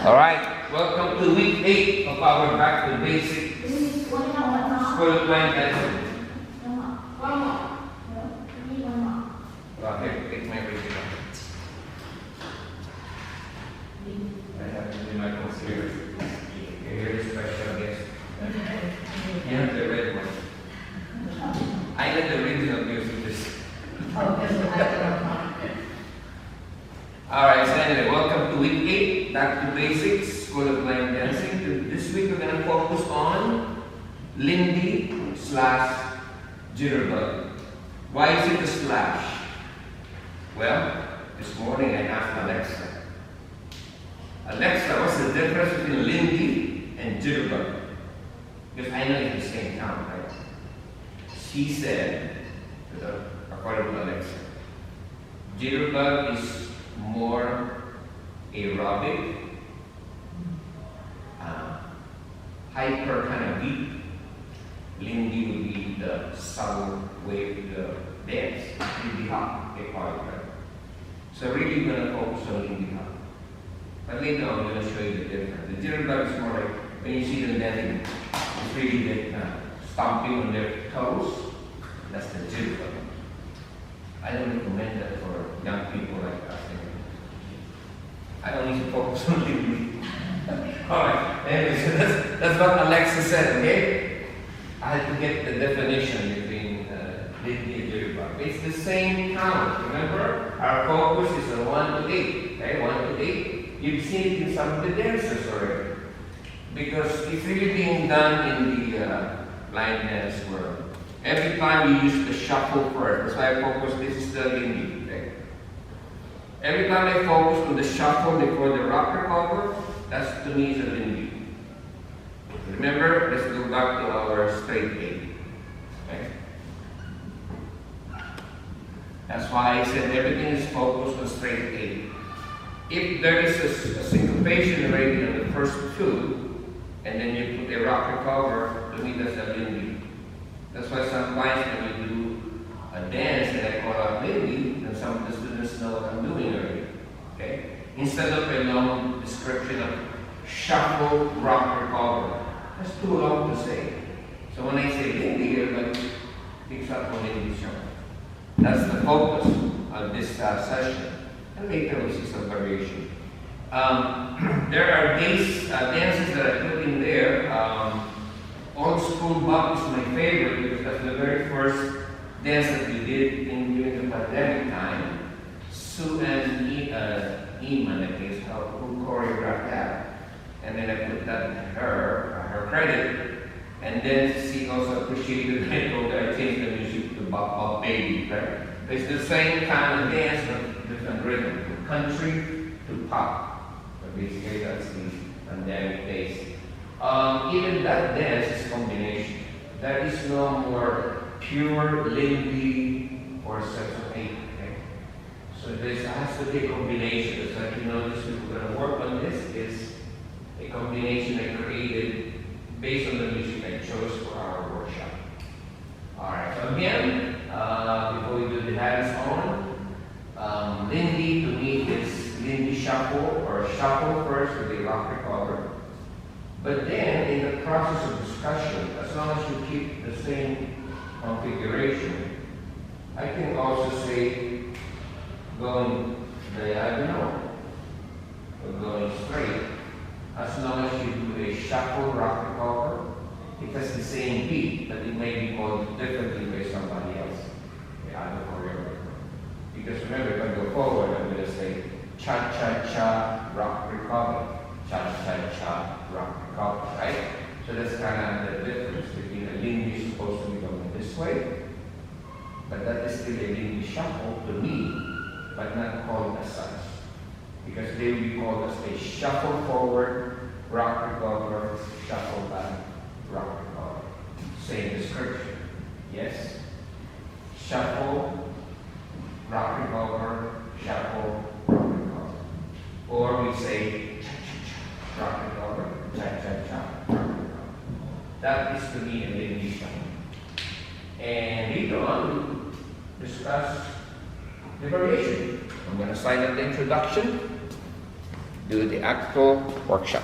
All right, welcome to week 8 of our Back to Basic School Plan lesson. Okay, take my reading. I have to do my conspiracy. Here is special guest. You have the red one. I got the original music. This. Alright, so anyway, welcome to week 8, Back to Basics, School of Line Dancing. This week we're going to focus on Lindy / Jitterbug. Why is it a slash? Well, this morning I asked Alexa, what's the difference between Lindy and Jitterbug? Because I know it's the same town, right? She said, according to Alexa, Jitterbug is more aerobic, hyper kind of beat. Lindy would be the sound wave, the dance, Lindy Hop, they call it, right? So really we're going to focus on Lindy Hop. But later on I'm going to show you the difference. The Jitterbug is more like, when you see them dancing, it's really like stomping on their toes. That's the Jitterbug. I don't recommend that for young people like us. I don't need to focus on Lindy. Alright, anyway, so that's what Alexa said, okay? I had to get the definition between Lindy and Jitterbug. It's the same count, remember? Our focus is on 1 to 8, okay? 1 to 8. You've seen it in some of the dances already. Because it's really being done in the line dance world. Every time you use the shuffle first, that's why I focus, this is the Lindy, okay? Every time I focus on the shuffle before the rock recover, that's to me is a Lindy. Remember, let's go back to our straight 8. Okay? That's why I said everything is focused on straight 8. If there is a syncopation already on the first 2, and then you put a rock recover, to me that's a Lindy. That's why sometimes when you do a dance that I call out Lindy, then some of the students know what I'm doing already. Okay? Instead of a long description of shuffle, rock, recover. That's too long to say. So when I say Lindy, everybody picks up on Lindy shuffle. That's the focus of this session. And later we'll see some variation. There are dances that I put in there. Old School Bop is my favorite because that's the very first dance that we did during the pandemic time. Sue and Iman, I guess, who choreographed that. And then I put that in her credit. And then she also appreciated that I told her I changed the music to Bop Bop Baby, right? It's the same kind of dance but different rhythm, from country to pop. But basically that's the pandemic days. Even that dance is a combination. There is no more pure Lindy or Sex of 8. Okay? So there has to be a combination. It's like, this we're going to work on this is a combination I created based on the music I chose for our workshop. Alright, so again, before we do the hands-on, Lindy to me is Lindy shuffle or shuffle first with the rock recover. But then, in the process of discussion, as long as you keep the same configuration, I can also say going diagonal or going straight. As long as you do a shuffle, rock, recover, it has the same beat, but it may be called differently by somebody else, the other choreographer. Because remember, if I go forward, I'm going to say cha-cha-cha, rock, recover. Cha-cha-cha, rock, recover, right? So that's kind of the difference between a Lindy supposed to be going this way, but that is still a Lindy shuffle to me, but not called as such. Because they will be called as a shuffle forward, rock, recover, shuffle back, rock, recover. Same description. Yes? Shuffle, rock, recover, shuffle, rock, recover. Or we say rock and over, cha-cha-cha, rock and over. That is to me a Lindy shuffle. And later on, we'll discuss the variation. I'm going to sign up the introduction. do the actual workshop.